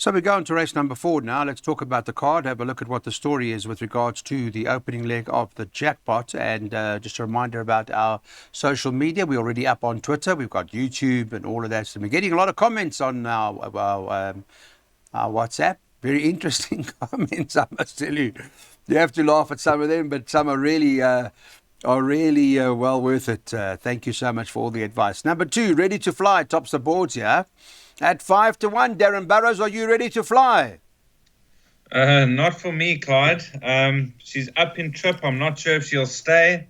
So we go on to race number 4 now. Let's talk about the card, have a look at what the story is with regards to the opening leg of the jackpot. And just a reminder about our social media. We're already up on Twitter. We've got YouTube and all of that. So we're getting a lot of comments on our WhatsApp. Very interesting comments, I must tell you. You have to laugh at some of them, but some are really well worth it. Thank you so much for all the advice. Number 2, Ready to Fly, tops the boards here. At 5-1, Darren Burrows, are you ready to fly? Not for me, Clyde. She's up in trip. I'm not sure if she'll stay.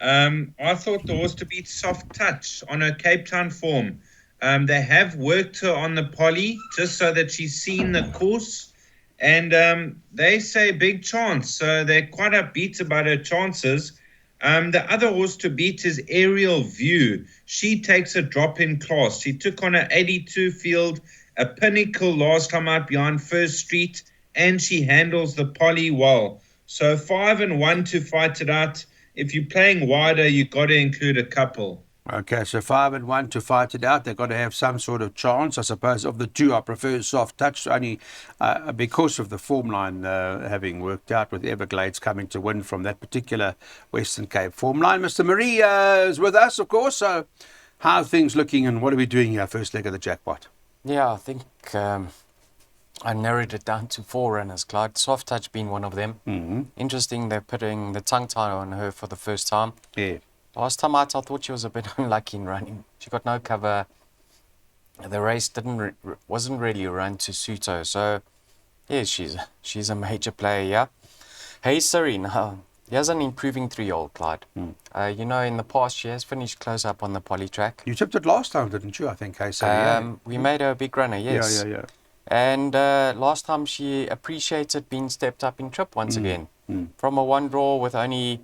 I thought the horse to beat Soft Touch on her Cape Town form. They have worked her on the poly just so that she's seen the course. And they say big chance. So they're quite upbeat about her chances. The other horse to beat is Aerial View. She takes a drop in class. She took on an 82 field, a Pinnacle last time out behind First Street, and she handles the poly well. So 5-1 to fight it out. If you're playing wider, you've got to include a couple. Okay, so 5-1 to fight it out. They've got to have some sort of chance. I suppose of the two, I prefer Soft Touch, only because of the form line having worked out with Everglades coming to win from that particular Western Cape form line. Mr. Marie is with us, of course. So how are things looking and what are we doing here, first leg of the jackpot? Yeah, I think I narrowed it down to 4 runners, Clyde. Soft Touch being one of them. Mm-hmm. Interesting, they're putting the tongue tie on her for the first time. Yeah. Last time out, I thought she was a bit unlucky in running. She got no cover. The race wasn't really a run to suit her. So, yeah, she's a major player, yeah. Hey, Serena, here's an improving 3-year-old, Clyde. In the past, she has finished close up on the poly track. You tipped it last time, didn't you? I think, hey, Serena. We made her a big runner, yes. Yeah. And last time, she appreciated being stepped up in trip once again. From a 1 draw with only...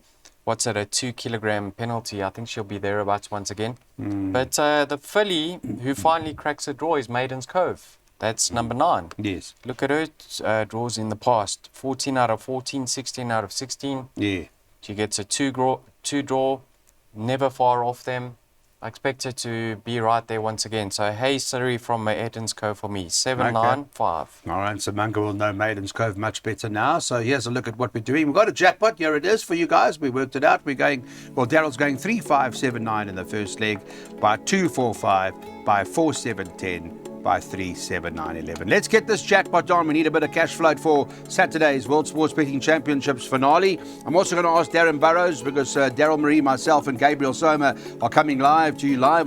what's it, a 2 kilogram penalty? I think she'll be thereabouts once again. But the filly who finally cracks a draw is Maiden's Cove. That's number 9. Yes. Look at her draws in the past. 14 out of 14, 16 out of 16. Yeah. She gets a 2 draw, never far off them. I expect her to be right there once again. So, hey, Siri from Maiden's Cove for me. 7-9-5. All right, so Munga will know Maiden's Cove much better now. So here's a look at what we're doing. We've got a jackpot. Here it is for you guys. We worked it out. Darryl's going 3-5-7-9 in the first leg, by 2-4-5, by 4-7-10, by 3-7-9-11. Let's get this jackpot on. We need a bit of cash float for Saturday's World Sports Betting Championships finale. I'm also going to ask Darren Burrows because Daryl Marie, myself and Gabriel Soma are coming live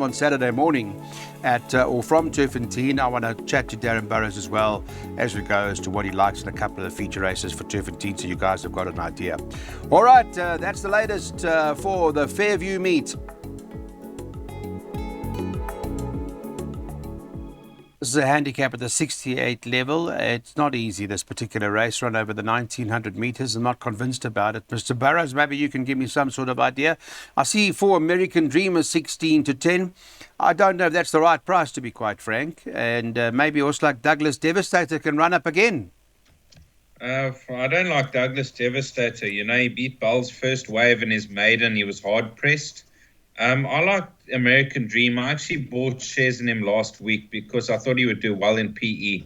on Saturday morning or from Turfentine. I want to chat to Darren Burrows as well as we go as to what he likes in a couple of the feature races for Turfentine, so you guys have got an idea. All right, that's the latest for the Fairview meet. This is a handicap at the 68 level. It's not easy, this particular race, run over the 1900 metres. I'm not convinced about it. Mr. Burrows, maybe you can give me some sort of idea. I see for American Dreamer 16-10. I don't know if that's the right price, to be quite frank. And maybe also like Douglas Devastator can run up again. I don't like Douglas Devastator. He beat Bell's first wave in his maiden. He was hard pressed. I like American Dream. I actually bought shares in him last week because I thought he would do well in PE.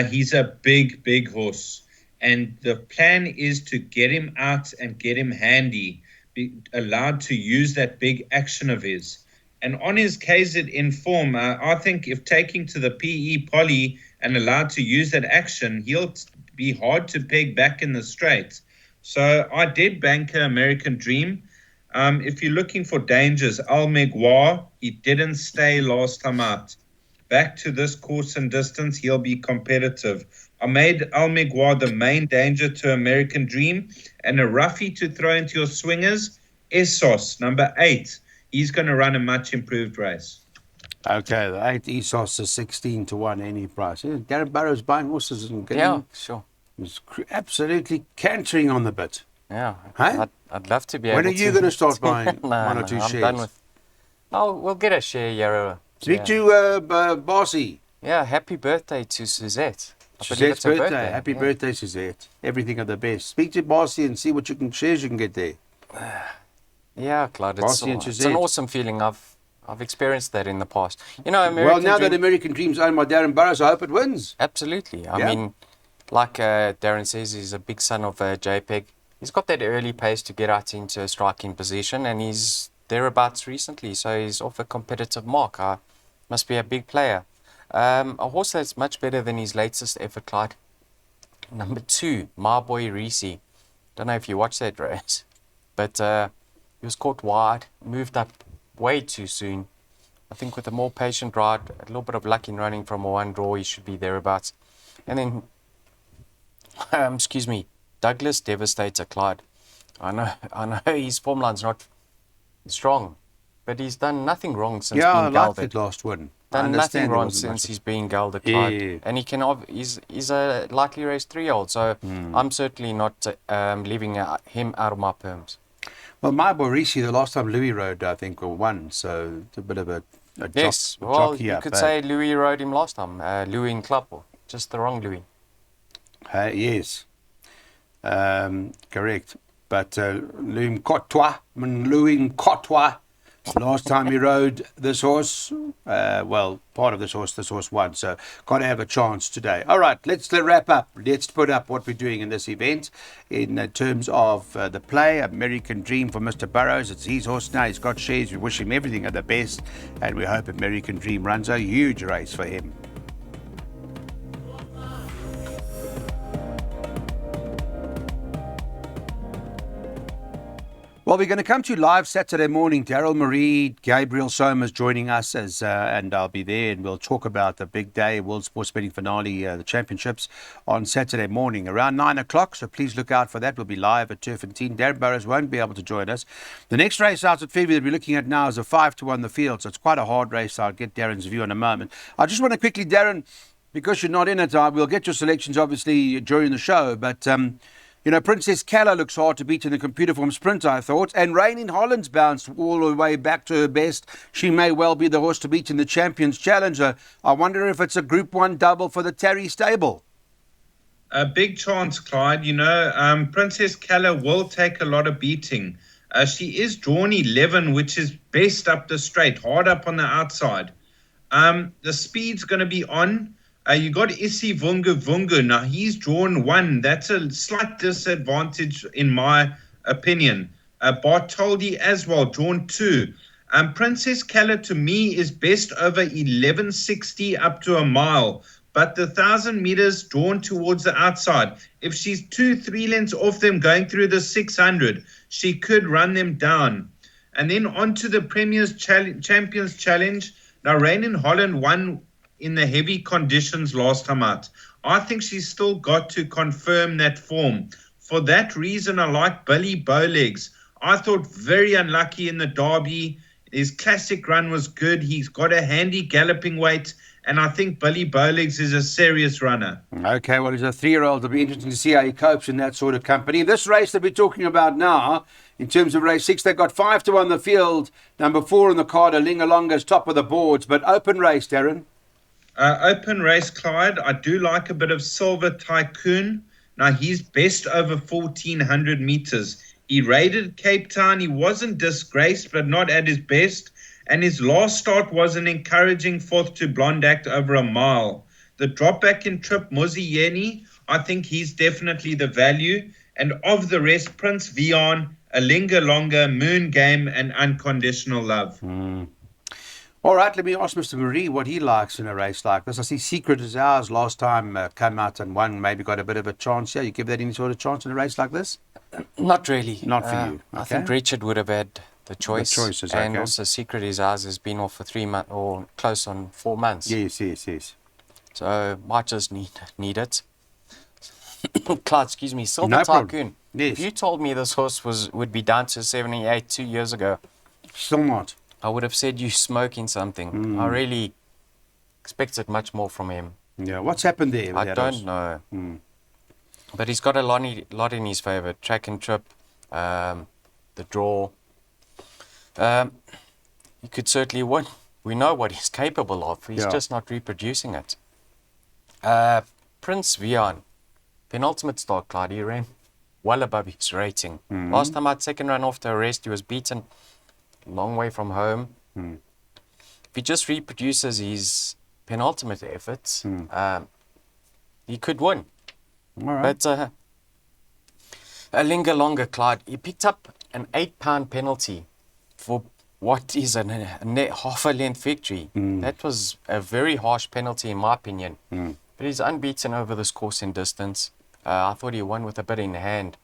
He's a big horse. And the plan is to get him out and get him handy, be allowed to use that big action of his. And on his KZ in form, I think if taking to the PE poly and allowed to use that action, he'll be hard to peg back in the straight. So I did bank American Dream. If you're looking for dangers, Al Megwa, he didn't stay last time out. Back to this course and distance, he'll be competitive. I made Al Megwa the main danger to American Dream, and a roughie to throw into your swingers, Essos, number 8. He's going to run a much improved race. Okay, the 8 Essos is 16-1 any price. Yeah, Darren Burrows buying horses and getting... Yeah, sure. He's absolutely cantering on the bit. Yeah, hey? I'd love to be able to. When are you going to start buying one or two I'm shares? Done with... we'll get a share, Yarrow. Speak to Bossy. Yeah, happy birthday to Suzette. Suzette's birthday. Happy birthday, Suzette. Everything of the best. Speak to Bossy and see what shares you can get there. Yeah, Clyde, it's an awesome feeling. I've I've experienced that in the past. You know, Well, now that American Dream's owned by Darren Burrows, I hope it wins. Absolutely. I Yeah. mean, like Darren says, he's a big son of JPEG. He's got that early pace to get out into a striking position, and he's thereabouts recently, so he's off a competitive mark. Must be a big player. A horse that's much better than his latest effort, Clyde. Number 2, My Boy Reese. Don't know if you watched that race, but he was caught wide, moved up way too soon. I think with a more patient ride, a little bit of luck in running from a 1 draw, he should be thereabouts. And then, excuse me, Douglas Devastator, Clyde. I know his form line's not strong, but he's done nothing wrong since Yeah, I being like gelded. that last one. I Done understand nothing there wrong wasn't since much- he's been gelded, Clyde. Yeah. And he's a lightly raced 3-year-old, so I'm certainly not leaving him out of my perms. Well, My Boy Reese, the last time Louis rode, I think, won, so it's a bit of a Yes, jock, well, jockey you up, could eh? say Louis rode him last time. Louis in Klappo, just the wrong Louis. Yes, correct. But Louis Mkotwa, last time he rode this horse, part of this horse won, so got to have a chance today. All right, let's wrap up. Let's put up what we're doing in this event in terms of the play. American Dream for Mr. Burrows. It's his horse now. He's got shares. We wish him everything of the best, and we hope American Dream runs a huge race for him. Well, we're going to come to you live Saturday morning. Daryl Marie, Gabriel Somers joining us, and I'll be there, and we'll talk about the big day, World Sports Betting Finale, the championships on Saturday morning around 9 o'clock. So please look out for that. We'll be live at Turf and Teen. Darren Burrows won't be able to join us. The next race out at Fairview that we're looking at now is a 5-1 the field. So it's quite a hard race. I'll get Darren's view in a moment. I just want to quickly, Darren, because you're not in it, we'll get your selections obviously during the show, but you know, Princess Kala looks hard to beat in the computer form sprint, I thought. And Rain in Holland's bounced all the way back to her best. She may well be the horse to beat in the Champions Challenger. I wonder if it's a Group 1 double for the Terry stable. A big chance, Clyde. You know, Princess Kala will take a lot of beating. She is drawn 11, which is best up the straight, hard up on the outside. The speed's going to be on. You got Isi Vunga Vunga. Now, he's drawn 1. That's a slight disadvantage in my opinion. Bartoldi as well, drawn 2. Princess Kala, to me, is best over 1160 up to a mile. But the 1,000 meters drawn towards the outside. If she's 2-3 lengths off them going through the 600, she could run them down. And then on to the Champions Challenge. Now, Rain in Holland won in the heavy conditions last time out. I think she's still got to confirm that form. For that reason, I like Billy Bowlegs. I thought very unlucky in the Derby. His classic run was good. He's got a handy galloping weight, and I think Billy Bowlegs is a serious runner. Okay, well, he's a 3-year-old. It'll be interesting to see how he copes in that sort of company. This race that we're talking about now, in terms of race 6, they've got 5-1 the field. Number 4 in the card, Lingalonga's top of the boards. But open race, Darren. Open race, Clyde. I do like a bit of Silver Tycoon. Now, he's best over 1,400 meters. He raided Cape Town. He wasn't disgraced, but not at his best. And his last start was an encouraging 4th to Blonde Act over a mile. The drop back in trip, Muzieni, I think he's definitely the value. And of the rest, Prince Vion, Lingalonga, Moon Game, and Unconditional Love. All right, let me ask Mr. Marie what he likes in a race like this. I see Secret is Ours last time came out and won, maybe got a bit of a chance here. You give that any sort of chance in a race like this? Not really. Not for you. I Okay. think Richard would have had the choice. The choices, and okay. also Secret is Ours has been off for 3 months or close on 4 months. Yes. So might just need it. Clyde, excuse me, Silver No problem. Tycoon. Yes. If you told me this horse would be down to 78 2 years ago, Still not. I would have said you smoking something. I really expected much more from him. Yeah, what's happened there? with I that don't horse? know. But he's got a lot in his favour. Track and trip, the draw. He could certainly win. We know what he's capable of. He's Yeah. just not reproducing it. Prince Vian, penultimate start, Clyde. He ran well above his rating. Last time out, second run after arrest, he was beaten long way from home. if he just reproduces his penultimate efforts, he could win. All right. But a linger longer, Clyde. He picked up an 8-pound penalty for what is a half a length victory. That was a very harsh penalty, in my opinion. But he's unbeaten over this course in distance. I thought he won with a bit in hand.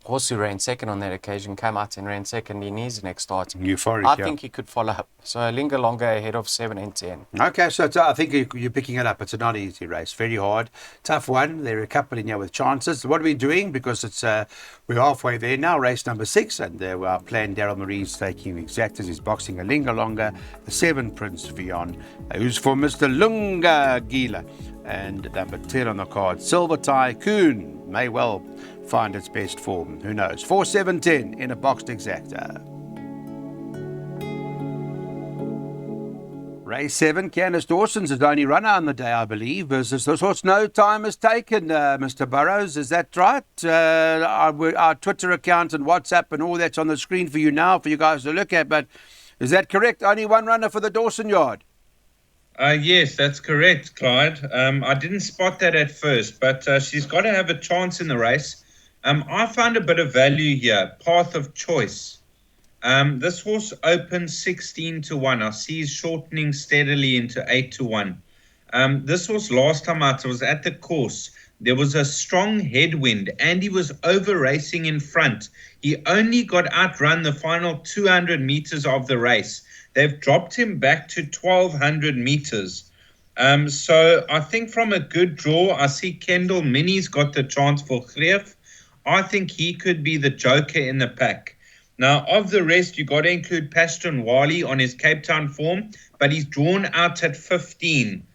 Horse who ran second on that occasion came out and ran second in his next start. Euphoric, I yeah. think he could follow up. So a linger longer ahead of 7 and 10. Okay, so I think you're picking it up. It's a not easy race, very hard, tough one. There are a couple in here with chances. What are we doing? Because it's we're halfway there now, race number 6, and our plan, Daryl Marie's taking the exactas. He's boxing a linger longer, the 7 Prince Vion, who's for Mr. Lunga Gila, and number 10 on the card, Silver Tycoon, may well find its best form. Who knows? 4, 7, 10 in a boxed exacta. Race 7, Candace Dawson's is the only runner on the day, I believe. Versus this horse, no time is taken, Mr. Burrows. Is that right? Our Twitter account and WhatsApp and all that's on the screen for you now, for you guys to look at. But is that correct? Only one runner for the Dawson yard? Yes, that's correct, Clyde. I didn't spot that at first, but she's got to have a chance in the race. I found a bit of value here, Path of Choice. This horse opened 16 to 1. I see he's shortening steadily into 8 to 1. This horse last time out was at the course. There was a strong headwind and he was over racing in front. He only got outrun the final 200 meters of the race. They've dropped him back to 1,200 meters. So I think from a good draw, I see Kendall Minnie's got the chance for Greef. I think he could be the joker in the pack. Now, of the rest, you got to include Paston Wally on his Cape Town form, but he's drawn out at 15,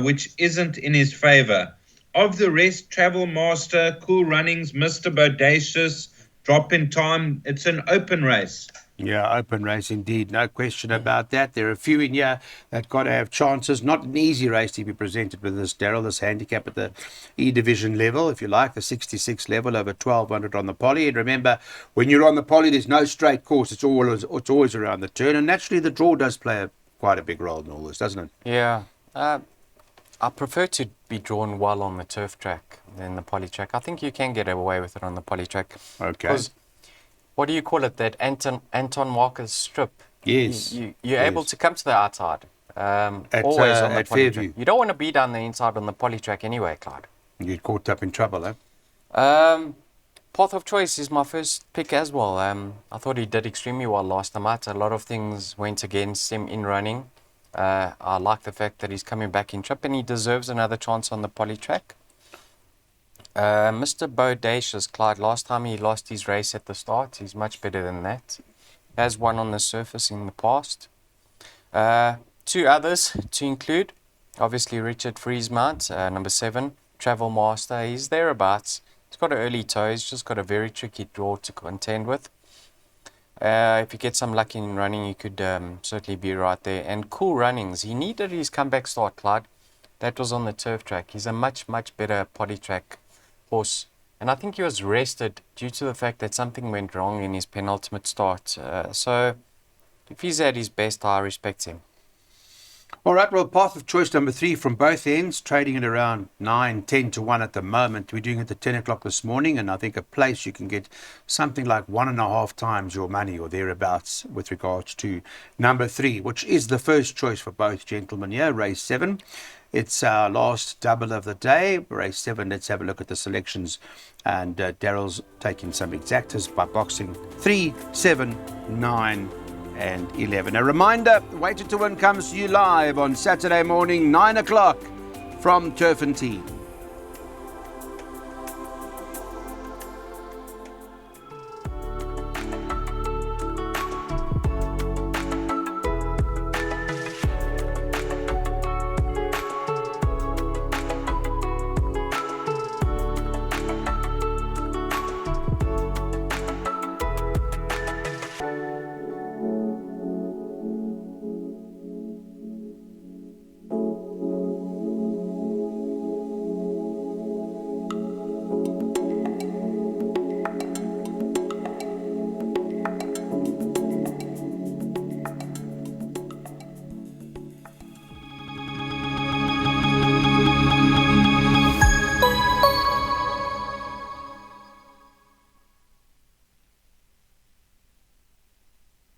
which isn't in his favour. Of the rest, Travel Master, Cool Runnings, Mr. Bodacious, Drop in Time, it's an open race. Yeah, open race indeed. No question about that. There are a few in here that got to have chances. Not an easy race to be presented with this, Daryl, this handicap at the E division level, if you like, the 66 level over 1,200 on the poly. And remember, when you're on the poly, there's no straight course. It's always around the turn. And naturally, the draw does play quite a big role in all this, doesn't it? Yeah. I prefer to be drawn well on the turf track than the poly track. I think you can get away with it on the poly track. Okay. Because what do you call it? That Anton Walker's strip. Yes. You're able to come to the outside. At Always on the poly Fairview. track. You don't want to be down the inside on the poly track anyway, Clyde. You get caught up in trouble, eh? Path of Choice is my first pick as well. I thought he did extremely well last time out. A lot of things went against him in running. I like the fact that he's coming back in trip and he deserves another chance on the poly track. Mr. Bodacious, Clyde, last time he lost his race at the start. He's much better than that. He has won on the surface in the past. 2 others to include, obviously Richard Friesmount, number 7, Travel Master. He's thereabouts. He's got an early toe. He's just got a very tricky draw to contend with. If you get some luck in running, you could certainly be right there. And Cool Runnings, he needed his comeback start, Clyde. That was on the turf track. He's a much, much better poly track horse. And I think he was rested due to the fact that something went wrong in his penultimate start. So if he's at his best, I respect him. All right, well, Path of Choice number 3 from both ends, trading at around 9, 10 to 1 at the moment. We're doing it at 10 o'clock this morning, and I think a place you can get something like 1.5 times your money or thereabouts with regards to number 3, which is the first choice for both gentlemen here, race 7. It's our last double of the day, race 7. Let's have a look at the selections, and Daryl's taking some exactas by boxing 3, 7, 9, and 11. A reminder, Wager to Win comes to you live on Saturday morning, 9 o'clock from Turf and Tea.